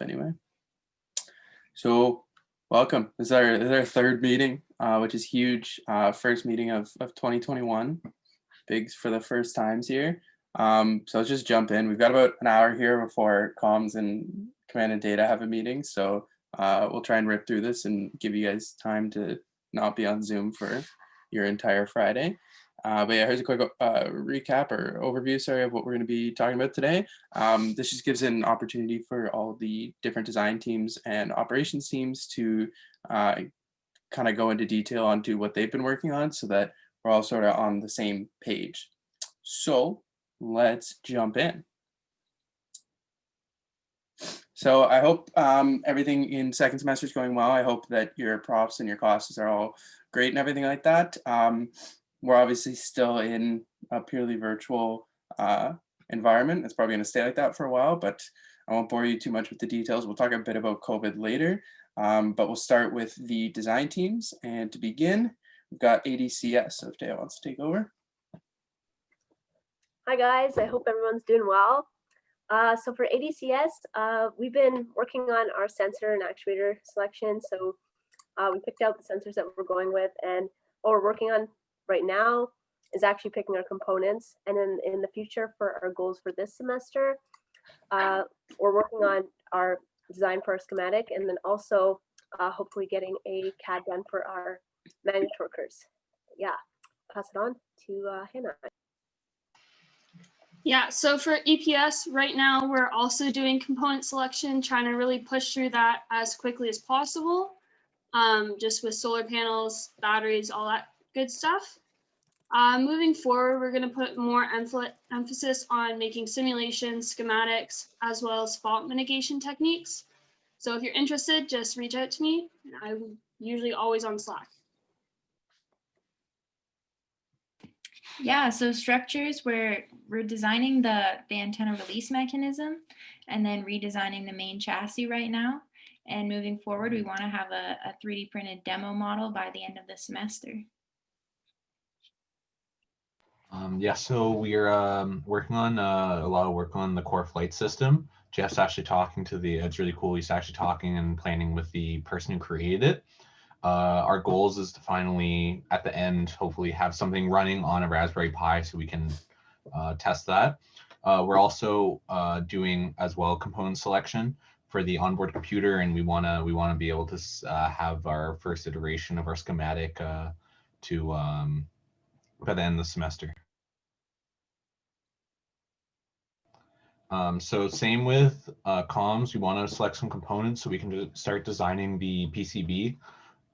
up anyway. So welcome. This is our third meeting, which is huge. First meeting of 2021. Bigs for the first times here. So let's just jump in. We've got about an hour here before comms and command and data have a meeting. So we'll try and rip through this and give you guys time to not be on Zoom for your entire Friday. But yeah, here's a quick recap or overview, sorry, of what we're going to be talking about today. This just gives an opportunity for all the different design teams and operations teams to kind of go into detail onto what they've been working on so that we're all sort of on the same page. So let's jump in. So I hope everything in second semester is going well. I hope that your profs and your classes are all great and everything like that. We're obviously still in a purely virtual environment. It's probably going to stay like that for a while, but I won't bore you too much with the details. We'll talk a bit about COVID later, but we'll start with the design teams. And to begin, we've got ADCS, so if Daya wants to take over. Hi guys, I hope everyone's doing well. So for ADCS, we've been working on our sensor and actuator selection. So we picked out the sensors that we're going with, and what we're working on right now is actually picking our components. And then in the future for our goals for this semester, we're working on our design for our schematic, and then also hopefully getting a CAD done for our managed workers. Yeah, pass it on to Hannah. Yeah, so for EPS right now, we're also doing component selection, trying to really push through that as quickly as possible, just with solar panels, batteries, all that good stuff. Moving forward, we're going to put more emphasis on making simulations, schematics, as well as fault mitigation techniques. So if you're interested, just reach out to me. I'm usually always on Slack. Yeah, so structures, we're designing the antenna release mechanism and then redesigning the main chassis right now. And moving forward, we want to have a 3D printed demo model by the end of the semester. Yeah, so we're working on a lot of work on the core flight system. Jeff's actually talking to it's really cool. He's actually talking and planning with the person who created it. Our goals is to finally, at the end, hopefully have something running on a Raspberry Pi so we can test that. We're also doing as well component selection for the onboard computer, and we wanna be able to have our first iteration of our schematic by the end of the semester. So same with comms, we want to select some components so we can start designing the PCB.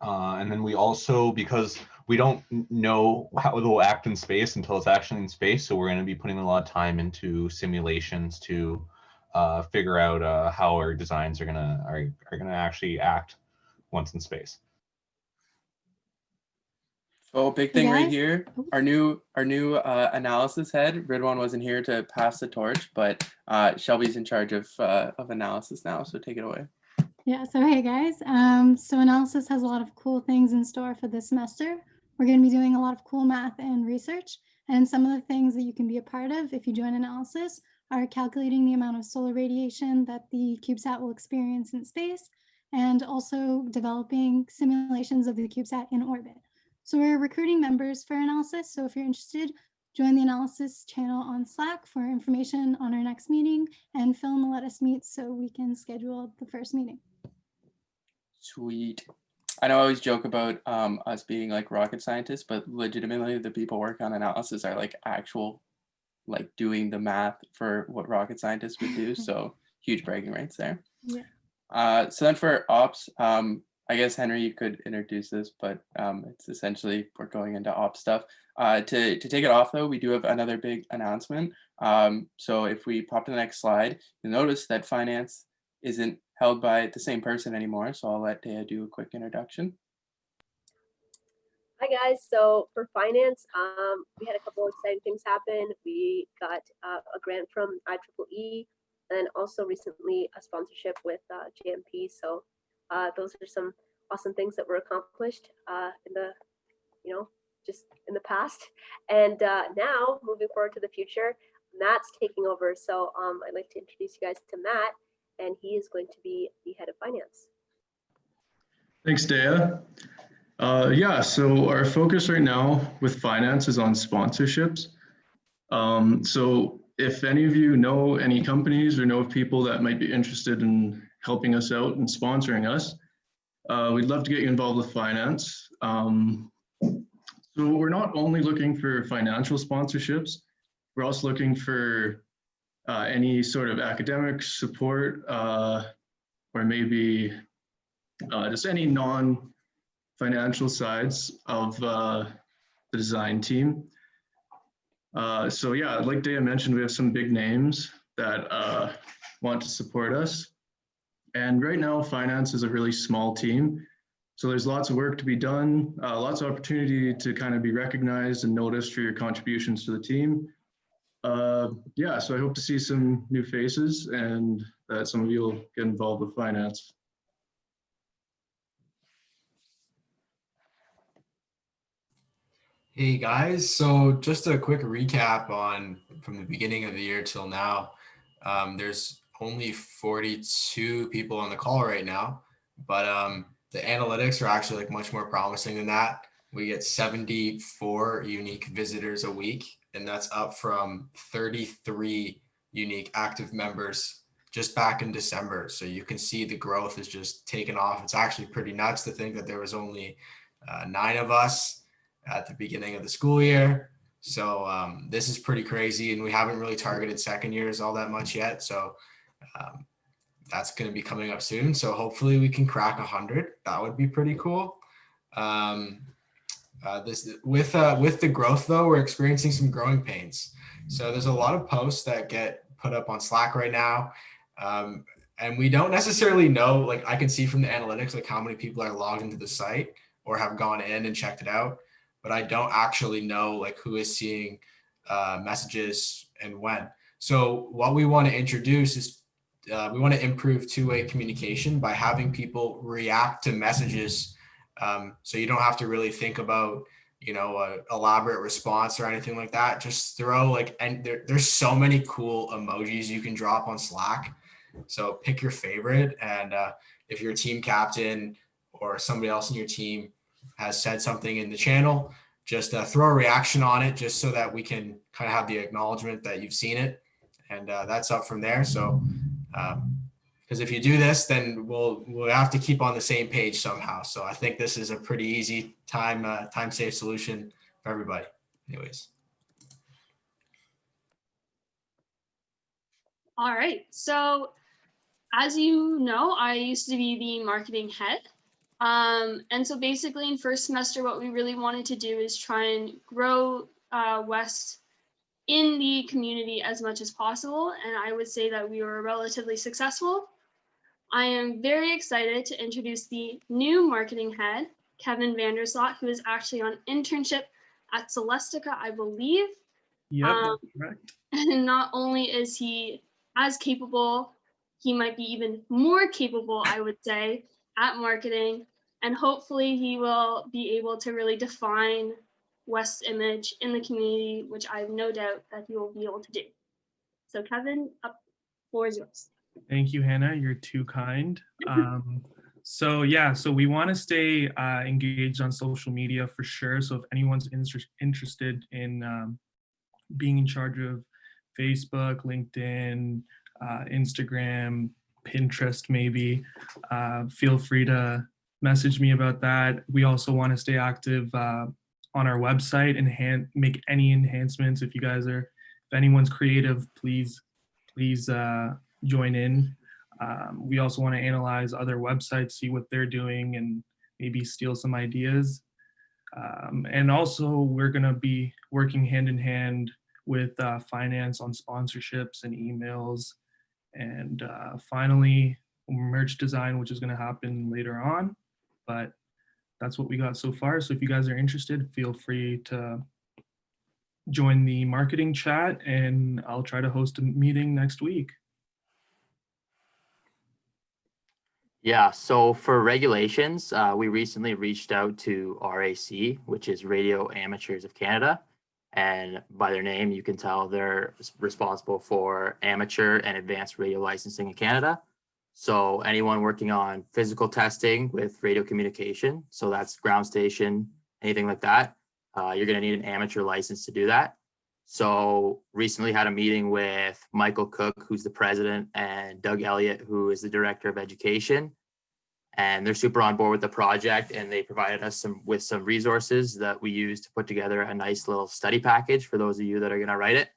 And then we also, because we don't know how it will act in space until it's actually in space, so we're going to be putting a lot of time into simulations to figure out how our designs are gonna actually act once in space. So big thing right here, our new analysis head. Ridwan wasn't here to pass the torch, but Shelby's in charge of analysis now, so take it away. Yeah, so hey guys, so analysis has a lot of cool things in store for this semester. We're going to be doing a lot of cool math and research, and some of the things that you can be a part of if you join analysis are calculating the amount of solar radiation that the CubeSat will experience in space, and also developing simulations of the CubeSat in orbit. So we're recruiting members for analysis, so if you're interested, join the analysis channel on Slack for information on our next meeting, and Phil will let us meet so we can schedule the first meeting. Sweet. I know I always joke about us being like rocket scientists, but legitimately the people working on analysis are like actual, like doing the math for what rocket scientists would do. So huge bragging rights there. Yeah. So then for ops, I guess Henry, you could introduce this, but it's essentially we're going into ops stuff. To take it off though, we do have another big announcement. So if we pop to the next slide, you'll notice that finance isn't held by the same person anymore. So I'll let Daya do a quick introduction. Hi guys, so for finance, we had a couple exciting things happen. We got a grant from IEEE, and also recently a sponsorship with JMP. So those are some awesome things that were accomplished in the, just in the past. And now moving forward to the future, Matt's taking over. So I'd like to introduce you guys to Matt. and he is going to be the head of finance. Thanks, Dea. Yeah, so our focus right now with finance is on sponsorships. So if any of you know any companies or know of people that might be interested in helping us out and sponsoring us, we'd love to get you involved with finance. So we're not only looking for financial sponsorships, we're also looking for any sort of academic support or maybe just any non-financial sides of the design team. So yeah, like Dea mentioned, we have some big names that want to support us. And right now, finance is a really small team. So there's lots of work to be done, lots of opportunity to kind of be recognized and noticed for your contributions to the team. Yeah, so I hope to see some new faces and that some of you will get involved with finance. Hey guys, so just a quick recap on from the beginning of the year till now. There's only 42 people on the call right now, but the analytics are actually like much more promising than that. We get 74 unique visitors a week, and that's up from 33 unique active members just back in December. So you can see the growth is just taken off. It's actually pretty nuts to think that there was only 9 of us at the beginning of the school year. So this is pretty crazy, and we haven't really targeted second years all that much yet. So that's going to be coming up soon. So hopefully we can crack 100. That would be pretty cool. With the growth though, we're experiencing some growing pains. So there's a lot of posts that get put up on Slack right now. And we don't necessarily know, like I can see from the analytics, like how many people are logged into the site or have gone in and checked it out. But I don't actually know like who is seeing messages and when. So what we want to introduce is we want to improve two-way communication by having people react to messages. So you don't have to really think about, you know, an elaborate response or anything like that. Just throw like, and there's so many cool emojis you can drop on Slack. So pick your favorite. And if your team captain or somebody else in your team has said something in the channel, just throw a reaction on it just so that we can kind of have the acknowledgement that you've seen it. And that's up from there. So, because if you do this, then we'll have to keep on the same page somehow. So I think this is a pretty easy time safe solution for everybody. Anyways. All right. So as you know, I used to be the marketing head. And so basically in first semester, what we really wanted to do is try and grow West in the community as much as possible. And I would say that we were relatively successful. I am very excited to introduce the new marketing head, Kevin Vanderslot, who is actually on internship at Celestica, I believe. Yep, that's correct. And not only is he as capable, he might be even more capable, I would say, at marketing. And hopefully he will be able to really define West's image in the community, which I have no doubt that he will be able to do. So Kevin, floor is yours. Thank you, Hannah. You're too kind. So we want to stay engaged on social media for sure. So if anyone's interested in being in charge of Facebook, LinkedIn, Instagram, Pinterest, maybe, feel free to message me about that. We also want to stay active on our website and make any enhancements. If anyone's creative, please join in. We also want to analyze other websites, see what they're doing, and maybe steal some ideas. And also, we're going to be working hand in hand with finance on sponsorships and emails. And finally, merch design, which is going to happen later on. But that's what we got so far. So if you guys are interested, feel free to join the marketing chat, and I'll try to host a meeting next week. Yeah, so for regulations, we recently reached out to RAC, which is Radio Amateurs of Canada. And by their name, you can tell they're responsible for amateur and advanced radio licensing in Canada. So anyone working on physical testing with radio communication, so that's ground station, anything like that, you're going to need an amateur license to do that. So recently had a meeting with Michael Cook, who's the president, and Doug Elliott, who is the director of education. And they're super on board with the project, and they provided us with some resources that we use to put together a nice little study package for those of you that are going to write it.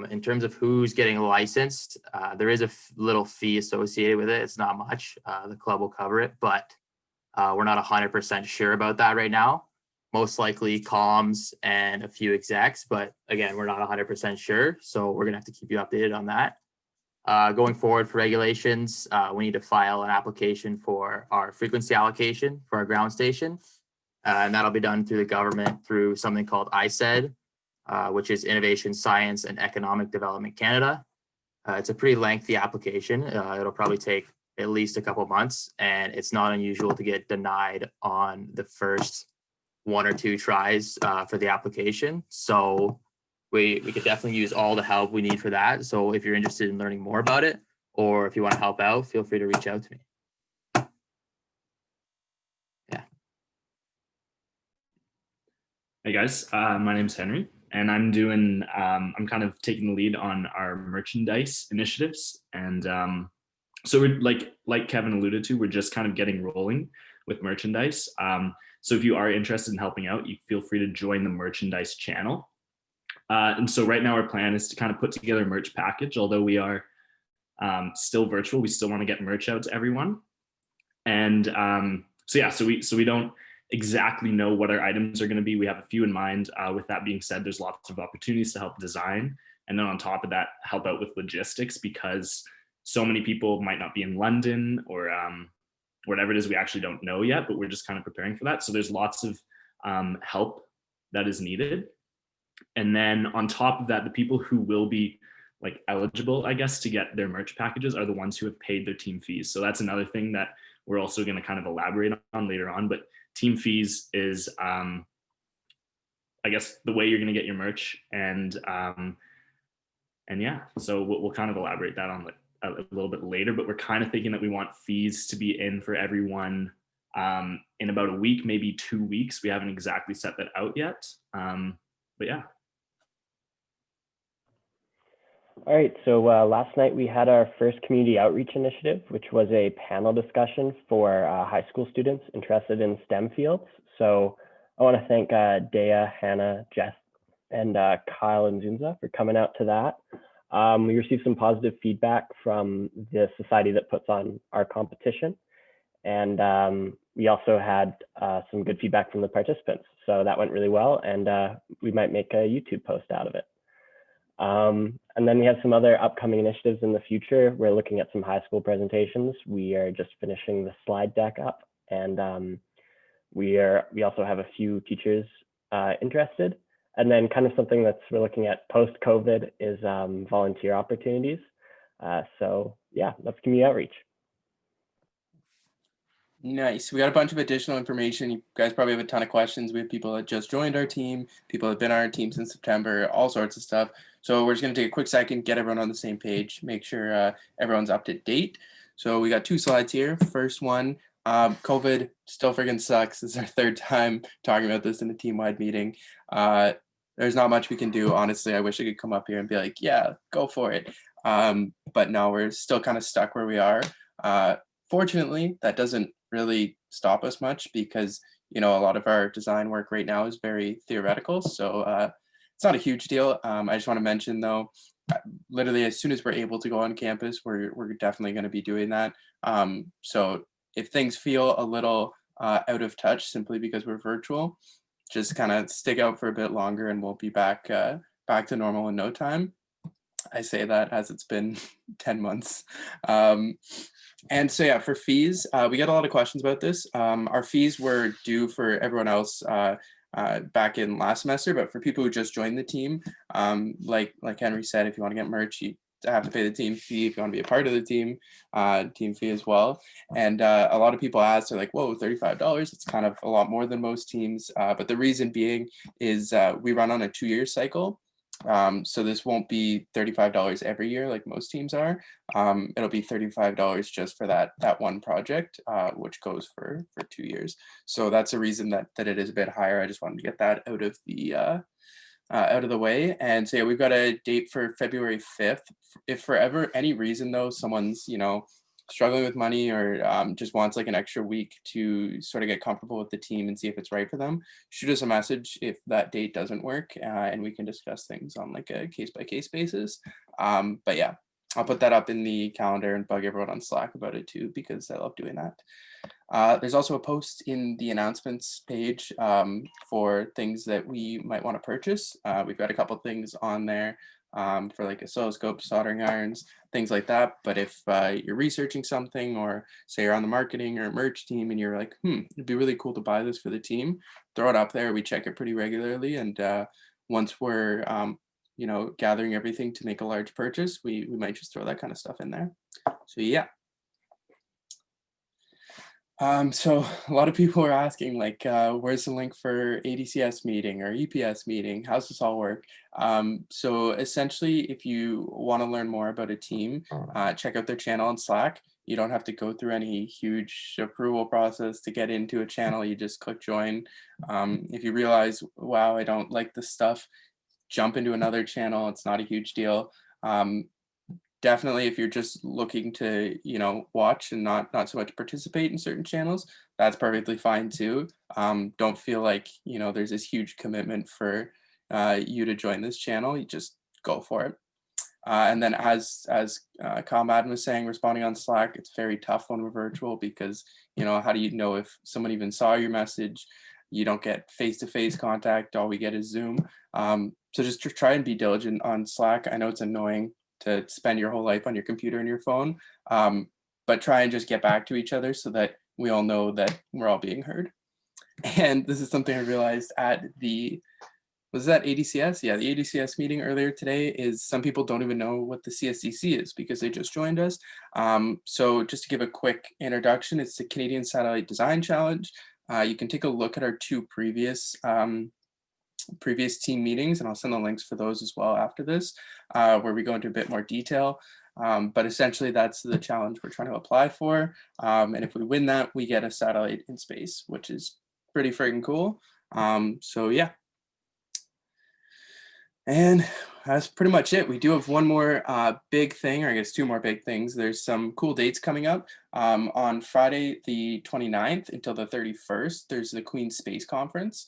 In terms of who's getting licensed, there is a little fee associated with it. It's not much. The club will cover it, but we're not 100% sure about that right now. Most likely comms and a few execs, but again, we're not 100% sure. So we're gonna have to keep you updated on that. Going forward for regulations, we need to file an application for our frequency allocation for our ground station. And that'll be done through the government through something called ISED, which is Innovation, Science and Economic Development Canada. It's a pretty lengthy application. It'll probably take at least a couple months, and it's not unusual to get denied on the first 1 or 2 tries for the application. So we could definitely use all the help we need for that. So if you're interested in learning more about it, or if you want to help out, feel free to reach out to me. Yeah. Hey guys, my name's Henry, and I'm doing, I'm kind of taking the lead on our merchandise initiatives. And so we're like Kevin alluded to, we're just kind of getting rolling with merchandise. So if you are interested in helping out, you feel free to join the merchandise channel. And so right now our plan is to kind of put together a merch package, although we are still virtual, we still want to get merch out to everyone. And so we don't exactly know what our items are going to be. We have a few in mind. With that being said, there's lots of opportunities to help design. And then on top of that, help out with logistics, because so many people might not be in London or whatever it is, we actually don't know yet, but we're just kind of preparing for that. So there's lots of help that is needed. And then on top of that, the people who will be like eligible, I guess, to get their merch packages are the ones who have paid their team fees. So that's another thing that we're also going to kind of elaborate on later on. But team fees is, I guess, the way you're going to get your merch. And yeah, so we'll kind of elaborate that on a little bit later, but we're kind of thinking that we want fees to be in for everyone in about a week, maybe 2 weeks. We haven't exactly set that out yet, but yeah. All right, so last night we had our first community outreach initiative, which was a panel discussion for high school students interested in STEM fields. So I want to thank Dea, Hannah, Jess, and Kyle and Zunza for coming out to that. We received some positive feedback from the society that puts on our competition. And we also had some good feedback from the participants. So that went really well, and we might make a YouTube post out of it. And then we have some other upcoming initiatives in the future. We're looking at some high school presentations. We are just finishing the slide deck up, and we also have a few teachers interested. And then kind of something that's we're looking at post-COVID is volunteer opportunities. So yeah, that's community outreach. Nice. We got a bunch of additional information. You guys probably have a ton of questions. We have people that just joined our team, people that have been on our team since September, all sorts of stuff. So we're just going to take a quick second, get everyone on the same page, make sure everyone's up to date. So we got 2 slides here. First one, COVID still freaking sucks. This is our 3rd time talking about this in a team-wide meeting. There's not much we can do. Honestly, I wish I could come up here and be like, yeah, go for it. But no, we're still kind of stuck where we are. Fortunately, that doesn't really stop us much because, you know, a lot of our design work right now is very theoretical. So it's not a huge deal. I just want to mention though, literally as soon as we're able to go on campus, we're definitely going to be doing that. So if things feel a little out of touch simply because we're virtual, just kind of stick out for a bit longer and we'll be back to normal in no time. I say that as it's been 10 months. And so yeah, for fees, we get a lot of questions about this. Our fees were due for everyone else back in last semester, but for people who just joined the team, like Henry said, if you want to get merch, you have to pay the team fee. If you want to be a part of the team, team fee as well. And a lot of people ask, they're like, whoa, $35, it's kind of a lot more than most teams. But the reason being is we run on a 2-year cycle. So this won't be $35 every year like most teams are. It'll be $35 just for that one project, which goes for 2 years. So that's a reason that it is a bit higher. I just wanted to get that out of the way. And so yeah, we've got a date for February 5th. If for any reason though, someone's, struggling with money or just wants like an extra week to sort of get comfortable with the team and see if it's right for them, shoot us a message if that date doesn't work, and we can discuss things on like a case-by-case basis. But yeah, I'll put that up in the calendar and bug everyone on Slack about it too, because I love doing that. There's also a post in the announcements page for things that we might want to purchase. We've got a couple things on there for like oscilloscopes, soldering irons, things like that. But if you're researching something, or say you're on the marketing or merch team and you're like, it'd be really cool to buy this for the team, throw it up there. We check it pretty regularly. And once we're, gathering everything to make a large purchase, we might just throw that kind of stuff in there. So yeah. So a lot of people are asking like, where's the link for ADCS meeting or EPS meeting? How's this all work? So essentially, if you want to learn more about a team, check out their channel on Slack. You don't have to go through any huge approval process to get into a channel. You just click join. If you realize, wow, I don't like this stuff, jump into another channel. It's not a huge deal. Definitely, if you're just looking to, watch and not so much participate in certain channels, that's perfectly fine too. Don't feel like, there's this huge commitment for you to join this channel. You just go for it. And then as Kyle Madden was saying, responding on Slack, it's very tough when we're virtual because, how do you know if someone even saw your message? You don't get face-to-face contact. All we get is Zoom. So just try and be diligent on Slack. I know it's annoying to spend your whole life on your computer and your phone, but try and just get back to each other so that we all know that we're all being heard. And this is something I realized at was that ADCS? Yeah, the ADCS meeting earlier today is some people don't even know what the CSDC is because they just joined us. So just to give a quick introduction, it's the Canadian Satellite Design Challenge. You can take a look at our two previous team meetings, and I'll send the links for those as well after this, where we go into a bit more detail. But essentially that's the challenge we're trying to apply for. And if we win that, we get a satellite in space, which is pretty freaking cool. So yeah. And that's pretty much it. We do have one more big thing, or I guess two more big things. There's some cool dates coming up. On Friday, the 29th until the 31st, there's the Queen's Space Conference,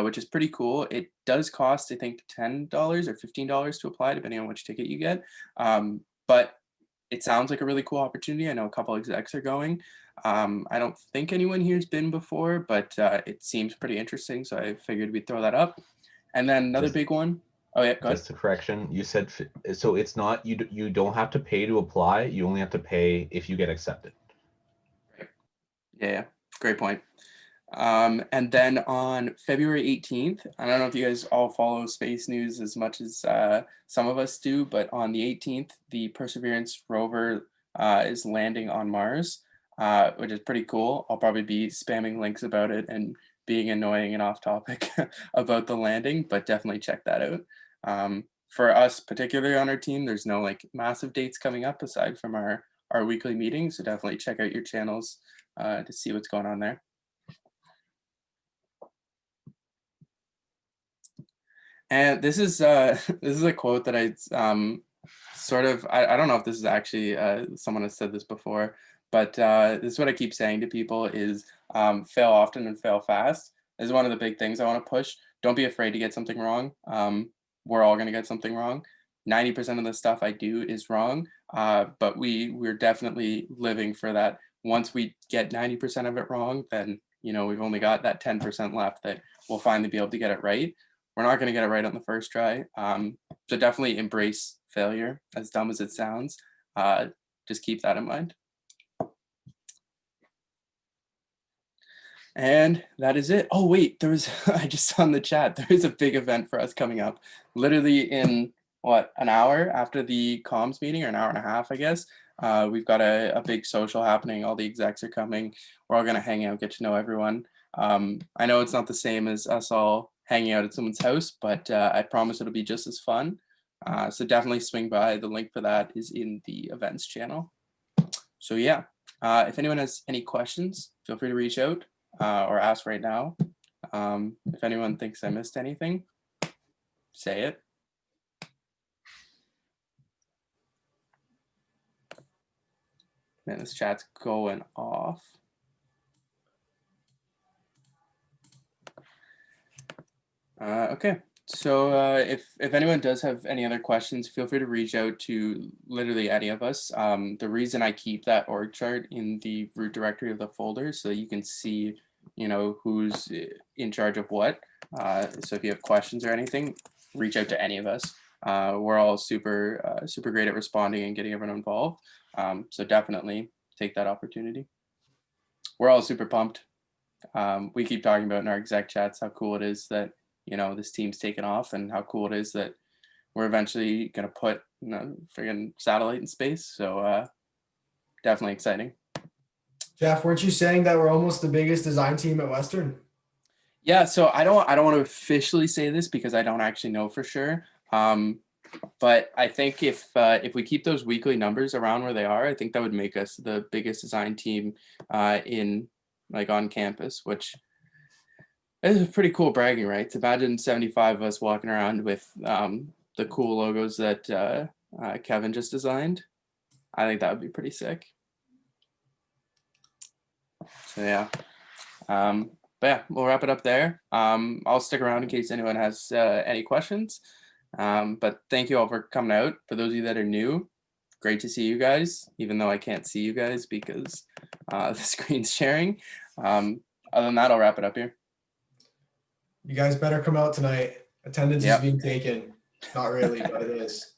which is pretty cool. It does cost, I think, $10 or $15 to apply, depending on which ticket you get. But it sounds like a really cool opportunity. I know a couple execs are going. I don't think anyone here's been before, but it seems pretty interesting. So I figured we'd throw that up. And then another big one. Oh yeah, go ahead. Just a correction. You said, so it's not, you don't have to pay to apply. You only have to pay if you get accepted. Yeah, great point. And then on February 18th, I don't know if you guys all follow space news as much as some of us do, but on the 18th, the Perseverance rover is landing on Mars, which is pretty cool. I'll probably be spamming links about it and being annoying and off topic about the landing, but definitely check that out. For us, particularly on our team, there's no like massive dates coming up aside from our weekly meetings. So definitely check out your channels to see what's going on there. And this is a quote that I I don't know if this is actually someone has said this before, but this is what I keep saying to people is fail often and fail fast. This is one of the big things I want to push. Don't be afraid to get something wrong. We're all going to get something wrong. 90% of the stuff I do is wrong, but we're definitely living for that. Once we get 90% of it wrong, then we've only got that 10% left that we'll finally be able to get it right. We're not going to get it right on the first try. So definitely embrace failure, as dumb as it sounds. Just keep that in mind. And that is it. Oh, wait, I just saw in the chat, there is a big event for us coming up. Literally in, an hour after the comms meeting, or an hour and a half, I guess. We've got a big social happening. All the execs are coming. We're all going to hang out, get to know everyone. I know it's not the same as us all hanging out at someone's house, but I promise it'll be just as fun. So definitely swing by. The link for that is in the events channel. So yeah, if anyone has any questions, feel free to reach out or ask right now. If anyone thinks I missed anything, say it. Man, this chat's going off. Okay, so if anyone does have any other questions, feel free to reach out to literally any of us. The reason I keep that org chart in the root directory of the folder so you can see, you know, who's in charge of what. So if you have questions or anything, reach out to any of us. We're all super great at responding and getting everyone involved. So definitely take that opportunity. We're all super pumped. We keep talking about in our exec chats how cool it is that, you know, this team's taken off, and how cool it is that we're eventually going to put, you know, friggin' satellite in space. So definitely exciting. Jeff, weren't you saying that we're almost the biggest design team at Western? Yeah, so I don't want to officially say this because I don't actually know for sure. But I think if we keep those weekly numbers around where they are, I think that would make us the biggest design team in on campus, which is pretty cool bragging rights. Imagine 75 of us walking around with the cool logos that Kevin just designed. I think that would be pretty sick. So yeah. But yeah, we'll wrap it up there. I'll stick around in case anyone has any questions. But thank you all for coming out. For those of you that are new, great to see you guys, even though I can't see you guys because the screen's sharing. Other than that, I'll wrap it up here. You guys better come out tonight. Attendance Yep. is being taken. Not really, but it is.